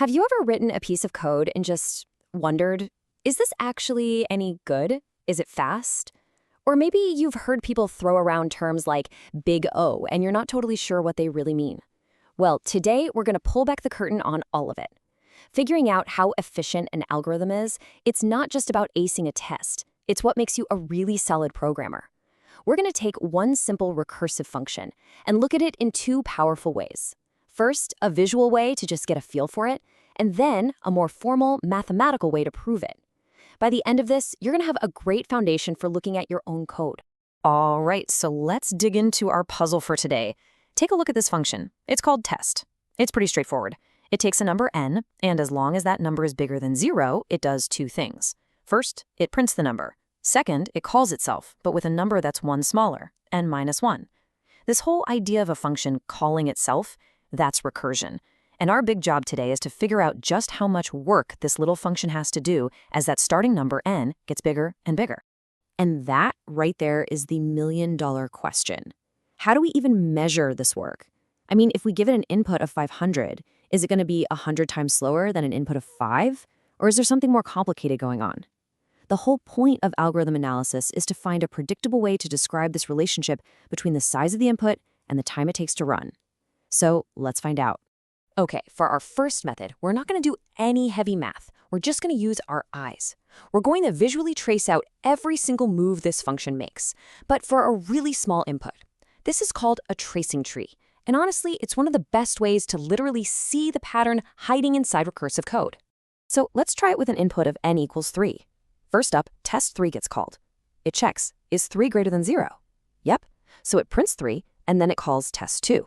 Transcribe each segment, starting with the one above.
Have you ever written a piece of code and just wondered, is this actually any good? Is it fast? Or maybe you've heard people throw around terms like big O and you're not totally sure what they really mean. Well, today we're going to pull back the curtain on all of it. Figuring out how efficient an algorithm is, it's not just about acing a test. It's what makes you a really solid programmer. We're going to take one simple recursive function and look at it in two powerful ways. First, a visual way to just get a feel for it, and then a more formal mathematical way to prove it. By the end of this, you're going to have a great foundation for looking at your own code. All right, so let's dig into our puzzle for today. Take a look at this function. It's called test. It's pretty straightforward. It takes a number n, and as long as that number is bigger than 0, it does two things. First, it prints the number. Second, it calls itself, but with a number that's one smaller, n minus 1. This whole idea of a function calling itself, that's recursion. And our big job today is to figure out just how much work this little function has to do as that starting number n gets bigger and bigger. And that right there is the million-dollar question. How do we even measure this work? I mean, if we give it an input of 500, is it going to be 100 times slower than an input of 5? Or is there something more complicated going on? The whole point of algorithm analysis is to find a predictable way to describe this relationship between the size of the input and the time it takes to run. So let's find out. Okay, for our first method, we're not going to do any heavy math. We're just going to use our eyes. We're going to visually trace out every single move this function makes, but for a really small input. This is called a tracing tree. And honestly, it's one of the best ways to literally see the pattern hiding inside recursive code. So let's try it with an input of n equals 3. First up, test 3 gets called. It checks, is 3 greater than 0? Yep. So it prints 3, and then it calls test 2.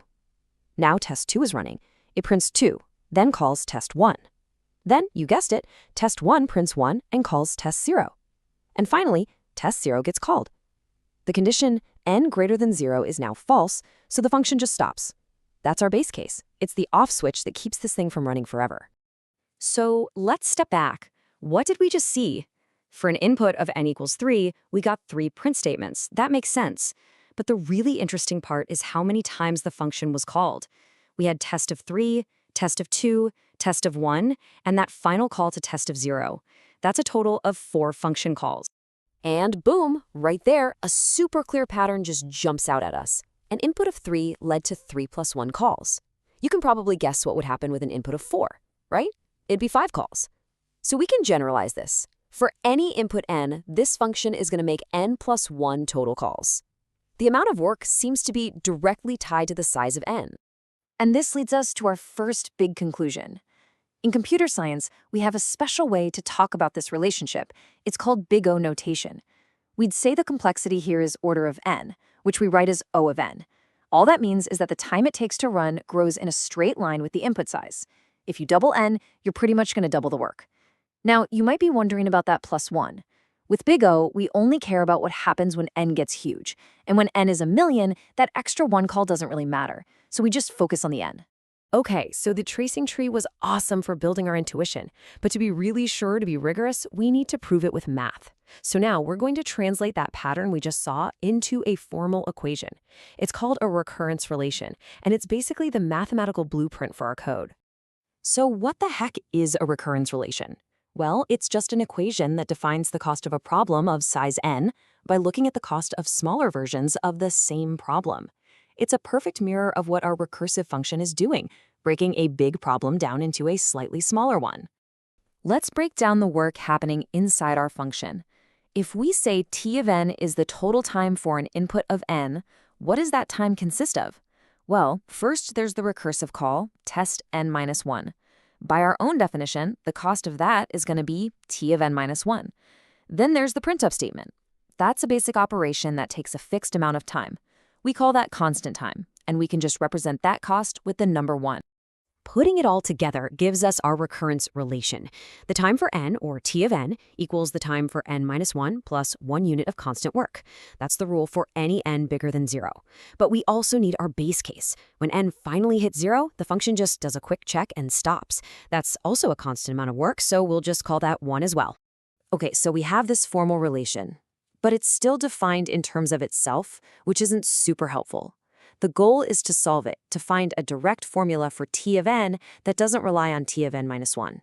Now test 2 is running. It prints 2, then calls test 1. Then, you guessed it, test 1 prints 1 and calls test 0. And finally, test 0 gets called. The condition n greater than 0 is now false, so the function just stops. That's our base case. It's the off switch that keeps this thing from running forever. So let's step back. What did we just see? For an input of n equals 3, we got 3 print statements. That makes sense. But the really interesting part is how many times the function was called. We had test of 3, test of 2, test of 1, and that final call to test of 0. That's a total of 4 function calls. And boom, right there, a super clear pattern just jumps out at us. An input of 3 led to 3 plus 1 calls. You can probably guess what would happen with an input of 4, right? It'd be 5 calls. So we can generalize this. For any input n, this function is going to make n plus 1 total calls. The amount of work seems to be directly tied to the size of n. And this leads us to our first big conclusion. In computer science, we have a special way to talk about this relationship. It's called big O notation. We'd say the complexity here is order of n, which we write as O of n. All that means is that the time it takes to run grows in a straight line with the input size. If you double n, you're pretty much going to double the work. Now, you might be wondering about that plus 1. With big O, we only care about what happens when n gets huge. And when n is a million, that extra 1 call doesn't really matter. So we just focus on the n. Okay, so the tracing tree was awesome for building our intuition. But to be really sure to be rigorous, we need to prove it with math. So now we're going to translate that pattern we just saw into a formal equation. It's called a recurrence relation, and it's basically the mathematical blueprint for our code. So what the heck is a recurrence relation? Well, it's just an equation that defines the cost of a problem of size n by looking at the cost of smaller versions of the same problem. It's a perfect mirror of what our recursive function is doing, breaking a big problem down into a slightly smaller one. Let's break down the work happening inside our function. If we say t of n is the total time for an input of n, what does that time consist of? Well, first there's the recursive call, test n minus 1. By our own definition, the cost of that is going to be t of n minus 1. Then there's the printf statement. That's a basic operation that takes a fixed amount of time. We call that constant time, and we can just represent that cost with the number 1. Putting it all together gives us our recurrence relation. The time for n, or t of n, equals the time for n minus 1 plus 1 unit of constant work. That's the rule for any n bigger than 0. But we also need our base case. When n finally hits 0, the function just does a quick check and stops. That's also a constant amount of work, so we'll just call that 1 as well. Okay, so we have this formal relation, but it's still defined in terms of itself, which isn't super helpful. The goal is to solve it, to find a direct formula for t of n that doesn't rely on t of n minus 1.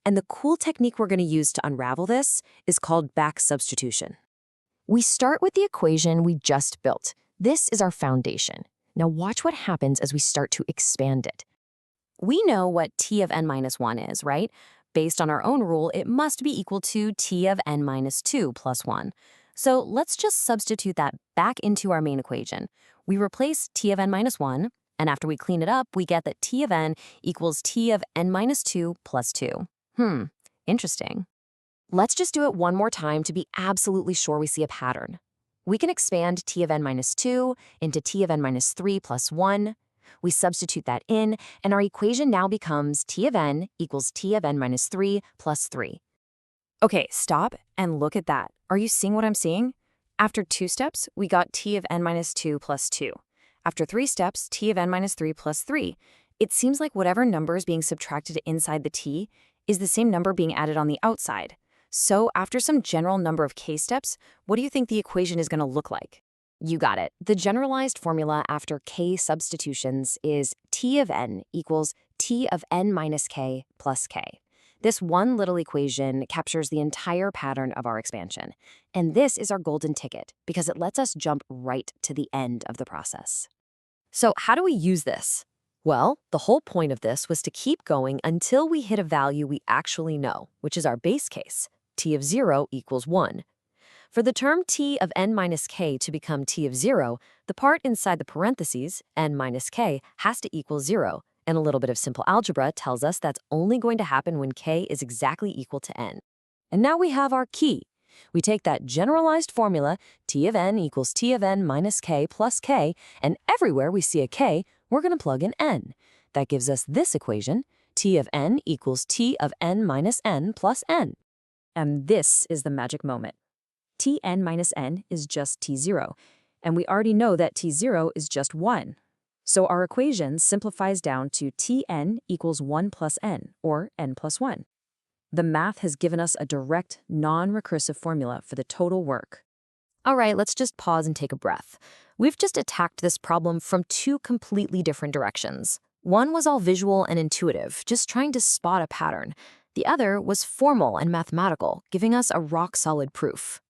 And the cool technique we're going to use to unravel this is called back substitution. We start with the equation we just built. This is our foundation. Now watch what happens as we start to expand it. We know what t of n minus 1 is, right? Based on our own rule, it must be equal to t of n minus 2 plus 1. So let's just substitute that back into our main equation. We replace t of n minus 1, and after we clean it up, we get that t of n equals t of n minus 2 plus 2. Interesting. Let's just do it one more time to be absolutely sure we see a pattern. We can expand t of n minus 2 into t of n minus 3 plus 1. We substitute that in, and our equation now becomes t of n equals t of n minus 3 plus 3. Okay, stop and look at that. Are you seeing what I'm seeing? After 2 steps, we got t of n minus 2 plus 2. After 3 steps, t of n minus 3 plus 3. It seems like whatever number is being subtracted inside the t is the same number being added on the outside. So after some general number of k steps, what do you think the equation is going to look like? You got it. The generalized formula after k substitutions is t of n equals t of n minus k plus k. This one little equation captures the entire pattern of our expansion. And this is our golden ticket because it lets us jump right to the end of the process. So how do we use this? Well, the whole point of this was to keep going until we hit a value we actually know, which is our base case, t of 0 equals 1. For the term t of n minus k to become t of 0, the part inside the parentheses, n minus k, has to equal 0, and a little bit of simple algebra tells us that's only going to happen when k is exactly equal to n. And now we have our key. We take that generalized formula, t of n equals t of n minus k plus k, and everywhere we see a k, we're going to plug in n. That gives us this equation, t of n equals t of n minus n plus n. And this is the magic moment. Tn minus n is just t0, and we already know that t0 is just 1. So our equation simplifies down to tn equals 1 plus n, or n plus 1. The math has given us a direct, non-recursive formula for the total work. All right, let's just pause and take a breath. We've just attacked this problem from 2 completely different directions. One was all visual and intuitive, just trying to spot a pattern. The other was formal and mathematical, giving us a rock-solid proof.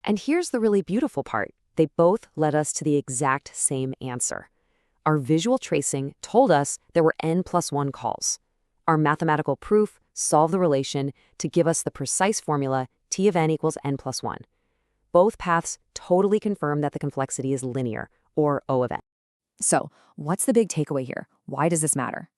And here's the really beautiful part. They both led us to the exact same answer. Our visual tracing told us there were n plus 1 calls. Our mathematical proof solved the relation to give us the precise formula t of n equals n plus 1. Both paths totally confirm that the complexity is linear, or O of n. So, what's the big takeaway here? Why does this matter?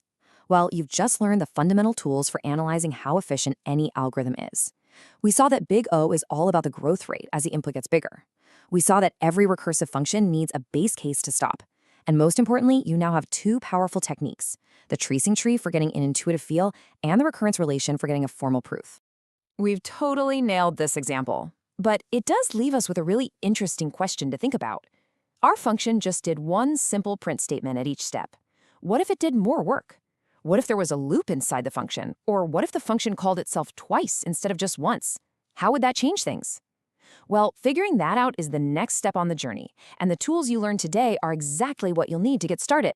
Well, you've just learned the fundamental tools for analyzing how efficient any algorithm is. We saw that big O is all about the growth rate as the input gets bigger. We saw that every recursive function needs a base case to stop. And most importantly, you now have 2 powerful techniques, the tracing tree for getting an intuitive feel and the recurrence relation for getting a formal proof. We've totally nailed this example, but it does leave us with a really interesting question to think about. Our function just did one simple print statement at each step. What if it did more work? What if there was a loop inside the function? Or what if the function called itself twice instead of just once? How would that change things? Well, figuring that out is the next step on the journey, and the tools you learned today are exactly what you'll need to get started.